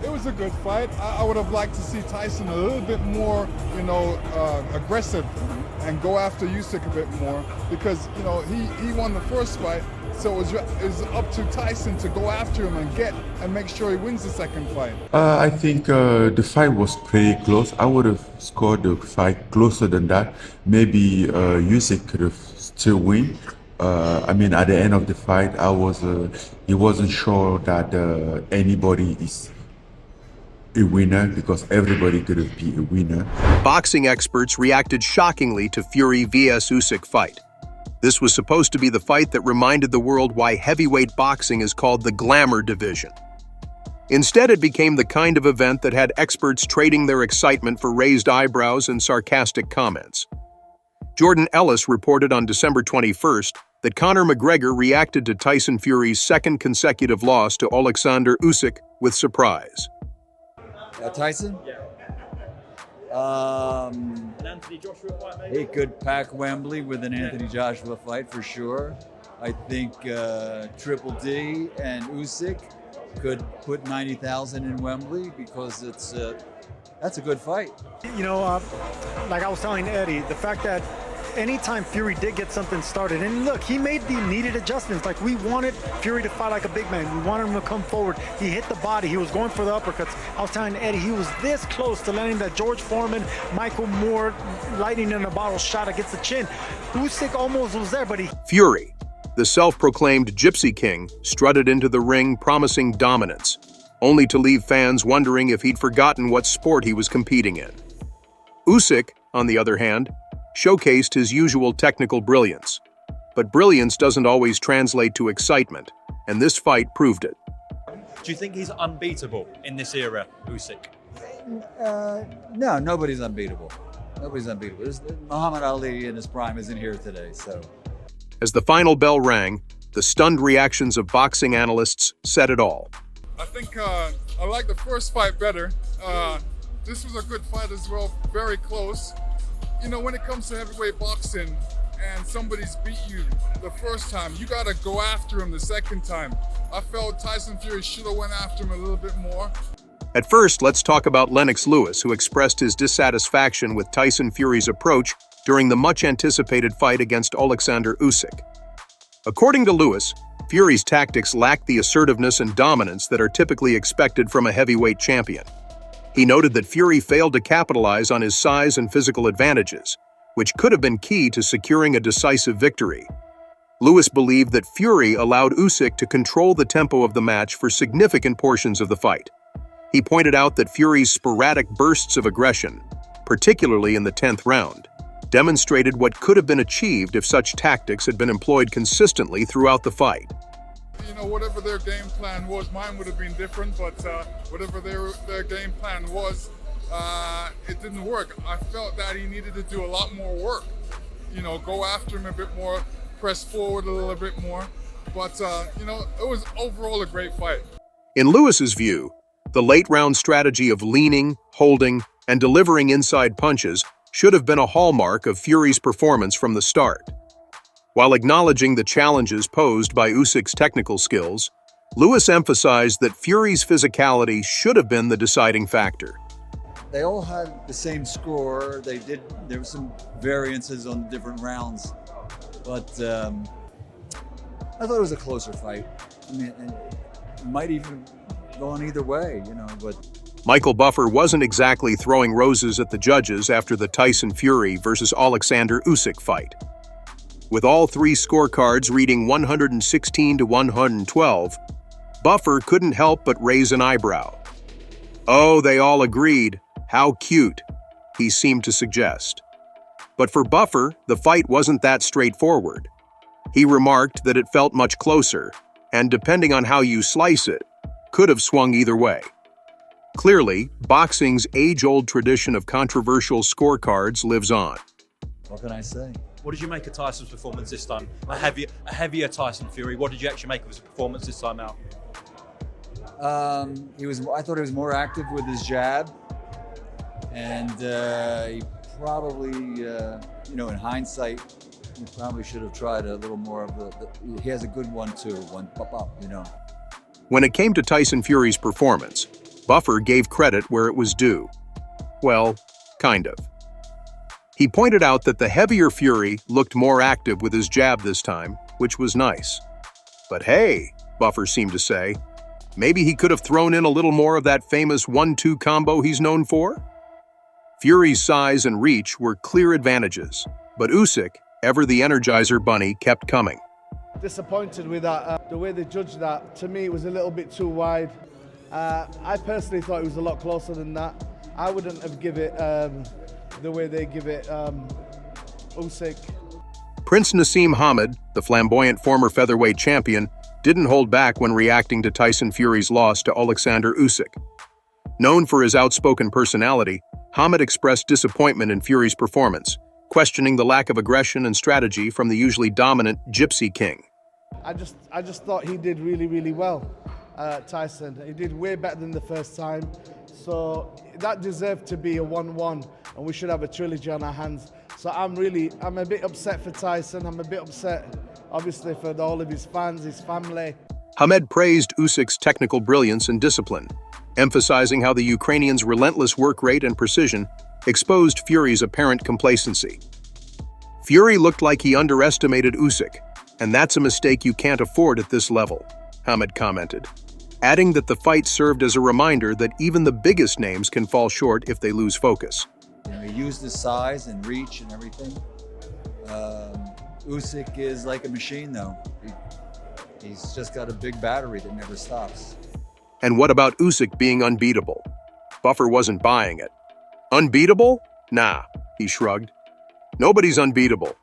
It was a good fight. I would have liked to see Tyson a little bit more, aggressive and go after Usyk a bit more because, he won the first fight. So it was up to Tyson to go after him and make sure he wins the second fight. I think the fight was pretty close. I would have scored the fight closer than that. Maybe Usyk could have still win. At the end of the fight, he wasn't sure that anybody is a winner because everybody could have been a winner. Boxing experts reacted shockingly to Fury vs. Usyk fight. This was supposed to be the fight that reminded the world why heavyweight boxing is called the glamour division. Instead, it became the kind of event that had experts trading their excitement for raised eyebrows and sarcastic comments. Jordan Ellis reported on December 21st that Conor McGregor reacted to Tyson Fury's second consecutive loss to Alexander Usyk with surprise. Tyson? Yeah. An Anthony Joshua fight, maybe? He could pack Wembley with an Anthony Joshua fight for sure. I think Triple D and Usyk could put 90,000 in Wembley because that's a good fight. Like I was telling Eddie, the fact that anytime Fury did get something started, and look, he made the needed adjustments. Like, we wanted Fury to fight like a big man. We wanted him to come forward. He hit the body. He was going for the uppercuts. I was telling Eddie, he was this close to landing that George Foreman, Michael Moore, lightning in a bottle shot against the chin. Usyk almost was there, but he... Fury, the self-proclaimed Gypsy King, strutted into the ring promising dominance, only to leave fans wondering if he'd forgotten what sport he was competing in. Usyk, on the other hand, showcased his usual technical brilliance. But brilliance doesn't always translate to excitement, and this fight proved it. Do you think he's unbeatable in this era, Usyk? No, nobody's unbeatable. Nobody's unbeatable. Muhammad Ali in his prime isn't here today, so... As the final bell rang, the stunned reactions of boxing analysts said it all. I think I like the first fight better. This was a good fight as well, very close. When it comes to heavyweight boxing and somebody's beat you the first time, you gotta go after him the second time. I felt Tyson Fury should have went after him a little bit more. At first, let's talk about Lennox Lewis, who expressed his dissatisfaction with Tyson Fury's approach during the much-anticipated fight against Alexander Usyk. According to Lewis, Fury's tactics lacked the assertiveness and dominance that are typically expected from a heavyweight champion. He noted that Fury failed to capitalize on his size and physical advantages, which could have been key to securing a decisive victory. Lewis believed that Fury allowed Usyk to control the tempo of the match for significant portions of the fight. He pointed out that Fury's sporadic bursts of aggression, particularly in the 10th round, demonstrated what could have been achieved if such tactics had been employed consistently throughout the fight. Whatever their game plan was, mine would have been different, but whatever their game plan was, it didn't work. I felt that he needed to do a lot more work. Go after him a bit more, press forward a little bit more. But, it was overall a great fight. In Lewis's view, the late-round strategy of leaning, holding, and delivering inside punches should have been a hallmark of Fury's performance from the start. While acknowledging the challenges posed by Usyk's technical skills, Lewis emphasized that Fury's physicality should have been the deciding factor. They all had the same score. There were some variances on different rounds, but I thought it was a closer fight. It might even go on either way, but... Michael Buffer wasn't exactly throwing roses at the judges after the Tyson Fury versus Alexander Usyk fight. With all three scorecards reading 116 to 112, Buffer couldn't help but raise an eyebrow. Oh, they all agreed. How cute, he seemed to suggest. But for Buffer, the fight wasn't that straightforward. He remarked that it felt much closer, and depending on how you slice it, could have swung either way. Clearly, boxing's age-old tradition of controversial scorecards lives on. What can I say? What did you make of Tyson's performance this time? A heavier Tyson Fury. What did you actually make of his performance this time out? I thought he was more active with his jab, and he probably, in hindsight, he probably should have tried a little more of the he has a good one too, one pop up, When it came to Tyson Fury's performance, Buffer gave credit where it was due. Well, kind of. He pointed out that the heavier Fury looked more active with his jab this time, which was nice. But hey, Buffer seemed to say, maybe he could have thrown in a little more of that famous 1-2 combo he's known for? Fury's size and reach were clear advantages, but Usyk, ever the Energizer Bunny, kept coming. Disappointed with that. The way they judged that, to me, it was a little bit too wide. I personally thought it was a lot closer than that. I wouldn't have given it the way they give it Usyk. Prince Naseem Hamed, the flamboyant former featherweight champion, didn't hold back when reacting to Tyson Fury's loss to Alexander Usyk. Known for his outspoken personality, Hamed expressed disappointment in Fury's performance, questioning the lack of aggression and strategy from the usually dominant Gypsy King. I just thought he did really, really well, Tyson. He did way better than the first time. So that deserved to be a 1-1, and we should have a trilogy on our hands. So I'm a bit upset for Tyson. I'm a bit upset, obviously, for all of his fans, his family. Hamed praised Usyk's technical brilliance and discipline, emphasizing how the Ukrainian's relentless work rate and precision exposed Fury's apparent complacency. Fury looked like he underestimated Usyk, and that's a mistake you can't afford at this level, Hamed commented, adding that the fight served as a reminder that even the biggest names can fall short if they lose focus. He used his size and reach and everything. Usyk is like a machine, though. He's just got a big battery that never stops. And what about Usyk being unbeatable? Buffer wasn't buying it. Unbeatable? Nah, he shrugged. Nobody's unbeatable.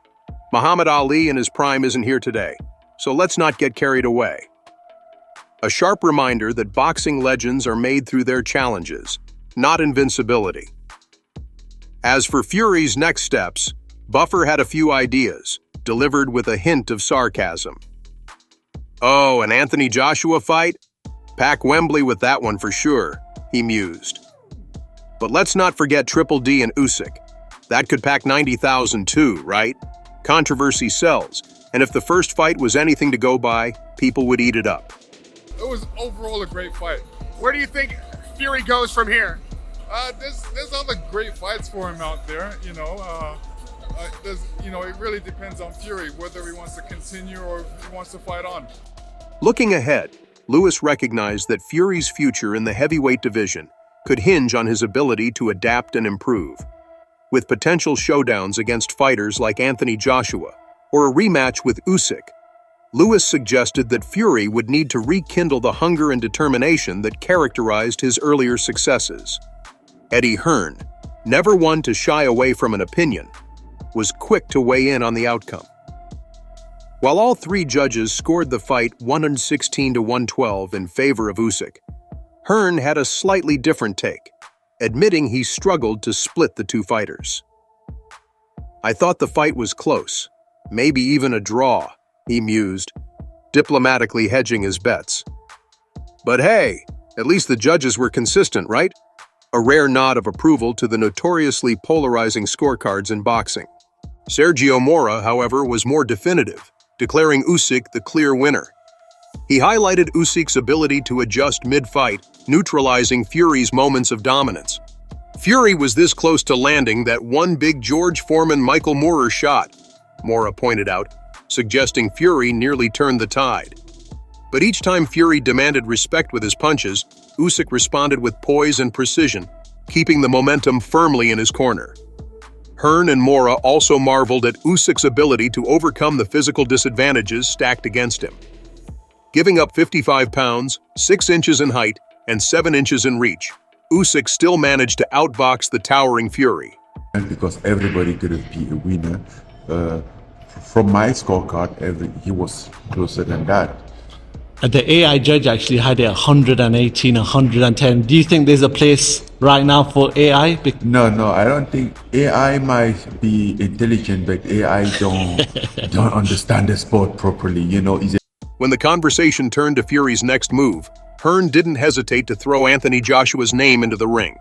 Muhammad Ali in his prime isn't here today, so let's not get carried away. A sharp reminder that boxing legends are made through their challenges, not invincibility. As for Fury's next steps, Buffer had a few ideas, delivered with a hint of sarcasm. Oh, an Anthony Joshua fight? Pack Wembley with that one for sure, he mused. But let's not forget Triple D and Usyk. That could pack 90,000 too, right? Controversy sells, and if the first fight was anything to go by, people would eat it up. It was overall a great fight. Where do you think Fury goes from here? There's other great fights for him out there, you know. It really depends on Fury, whether he wants to continue or if he wants to fight on. Looking ahead, Lewis recognized that Fury's future in the heavyweight division could hinge on his ability to adapt and improve. With potential showdowns against fighters like Anthony Joshua or a rematch with Usyk, Lewis suggested that Fury would need to rekindle the hunger and determination that characterized his earlier successes. Eddie Hearn, never one to shy away from an opinion, was quick to weigh in on the outcome. While all three judges scored the fight 116-112 in favor of Usyk, Hearn had a slightly different take, admitting he struggled to split the two fighters. "I thought the fight was close, maybe even a draw," he mused, diplomatically hedging his bets. "But hey, at least the judges were consistent, right?" A rare nod of approval to the notoriously polarizing scorecards in boxing. Sergio Mora, however, was more definitive, declaring Usyk the clear winner. He highlighted Usyk's ability to adjust mid-fight, neutralizing Fury's moments of dominance. Fury was this close to landing that one big George Foreman Michael Moorer shot, Mora pointed out, suggesting Fury nearly turned the tide. But each time Fury demanded respect with his punches, Usyk responded with poise and precision, keeping the momentum firmly in his corner. Hearn and Mora also marveled at Usyk's ability to overcome the physical disadvantages stacked against him. Giving up 55 pounds, 6 inches in height, and 7 inches in reach, Usyk still managed to outbox the towering Fury. And because everybody could have been a winner, from my scorecard, he was closer than that. The AI judge actually had it 118, 110. Do you think there's a place right now for AI? No, I don't think AI might be intelligent, but AI don't understand the sport properly. When the conversation turned to Fury's next move, Hearn didn't hesitate to throw Anthony Joshua's name into the ring.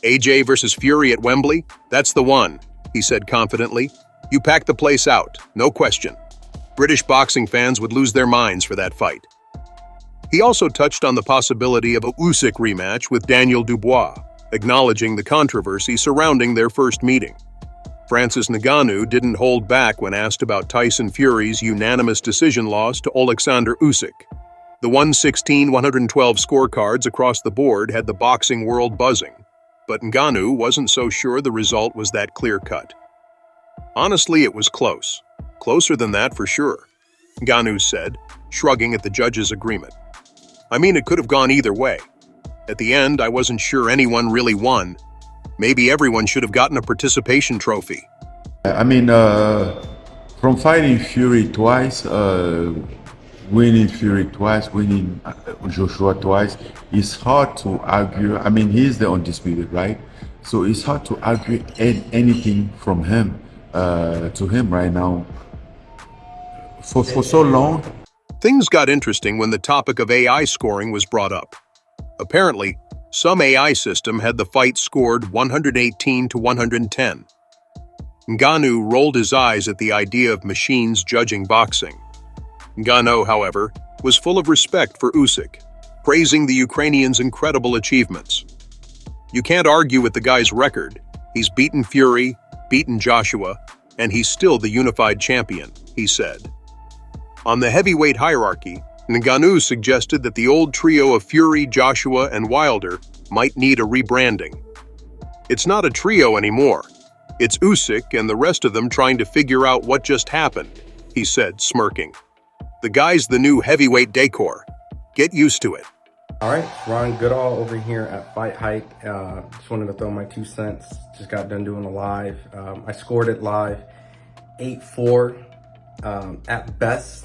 AJ versus Fury at Wembley? That's the one, he said confidently. You pack the place out, no question. British boxing fans would lose their minds for that fight. He also touched on the possibility of a Usyk rematch with Daniel Dubois, acknowledging the controversy surrounding their first meeting. Francis Ngannou didn't hold back when asked about Tyson Fury's unanimous decision loss to Alexander Usyk. The 116-112 scorecards across the board had the boxing world buzzing, but Ngannou wasn't so sure the result was that clear-cut. Honestly, it was close. Closer than that for sure, Ngannou said, shrugging at the judge's agreement. I mean, it could have gone either way. At the end, I wasn't sure anyone really won. Maybe everyone should have gotten a participation trophy. I mean, from fighting Fury twice, winning Fury twice, winning Joshua twice, it's hard to argue. I mean, he's the undisputed, right? So it's hard to argue anything from him to him right now. For so long. Things got interesting when the topic of AI scoring was brought up. Apparently, some AI system had the fight scored 118-110. Ngannou rolled his eyes at the idea of machines judging boxing. Ngannou, however, was full of respect for Usyk, praising the Ukrainian's incredible achievements. You can't argue with the guy's record. He's beaten Fury, beaten Joshua, and he's still the unified champion, he said. On the heavyweight hierarchy, Ngannou suggested that the old trio of Fury, Joshua, and Wilder might need a rebranding. It's not a trio anymore. It's Usyk and the rest of them trying to figure out what just happened, he said, smirking. The guy's the new heavyweight decor. Get used to it. All right, Ron Goodall over here at Fight Hike. Just wanted to throw my 2 cents. Just got done doing a live. I scored it live 8-4 at best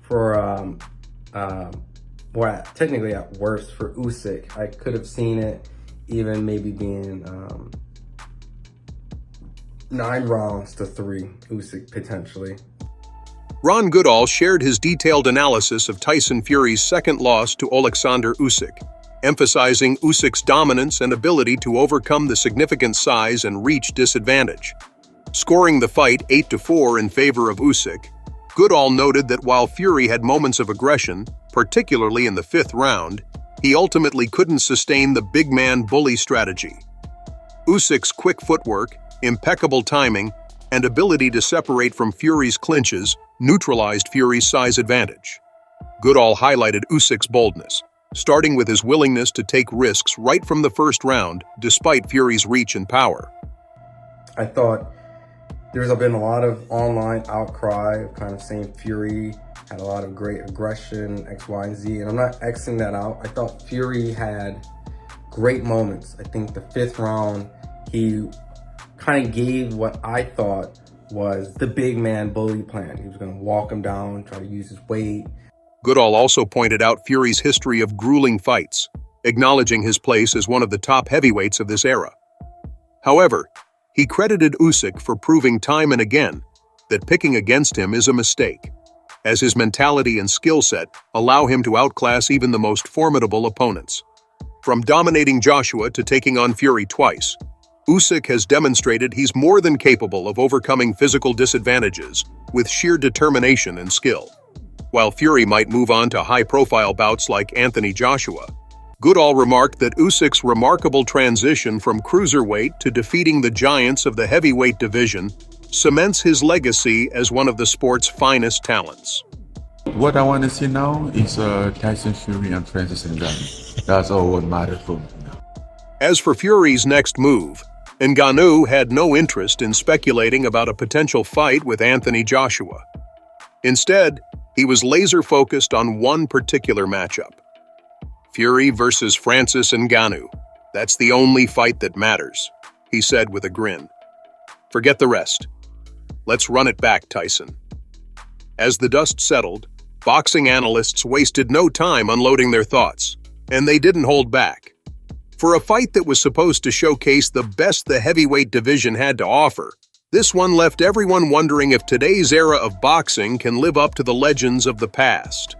for, technically at worst for Usyk. I could have seen it even maybe being 9 rounds to 3, Usyk potentially. Ron Goodall shared his detailed analysis of Tyson Fury's second loss to Alexander Usyk, emphasizing Usyk's dominance and ability to overcome the significant size and reach disadvantage. Scoring the fight 8-4 in favor of Usyk, Goodall noted that while Fury had moments of aggression, particularly in the 5th round, he ultimately couldn't sustain the big man bully strategy. Usyk's quick footwork, impeccable timing, and ability to separate from Fury's clinches neutralized Fury's size advantage. Goodall highlighted Usyk's boldness, starting with his willingness to take risks right from the 1st round, despite Fury's reach and power. I thought there's been a lot of online outcry of kind of saying Fury had a lot of great aggression, X, Y, and Z, and I'm not Xing that out. I thought Fury had great moments. I think the 5th round, he kind of gave what I thought was the big man bully plan. He was going to walk him down, try to use his weight. Goodall also pointed out Fury's history of grueling fights, acknowledging his place as one of the top heavyweights of this era. However, he credited Usyk for proving time and again that picking against him is a mistake, as his mentality and skill set allow him to outclass even the most formidable opponents. From dominating Joshua to taking on Fury twice, Usyk has demonstrated he's more than capable of overcoming physical disadvantages with sheer determination and skill. While Fury might move on to high-profile bouts like Anthony Joshua, Goodall remarked that Usyk's remarkable transition from cruiserweight to defeating the giants of the heavyweight division cements his legacy as one of the sport's finest talents. What I want to see now is Tyson Fury and Francis Ngannou. That's all what matters for me now. As for Fury's next move, Ngannou had no interest in speculating about a potential fight with Anthony Joshua. Instead, he was laser-focused on one particular matchup. Fury versus Francis Ngannou. That's the only fight that matters, he said with a grin. Forget the rest. Let's run it back, Tyson. As the dust settled, boxing analysts wasted no time unloading their thoughts, and they didn't hold back. For a fight that was supposed to showcase the best the heavyweight division had to offer, this one left everyone wondering if today's era of boxing can live up to the legends of the past.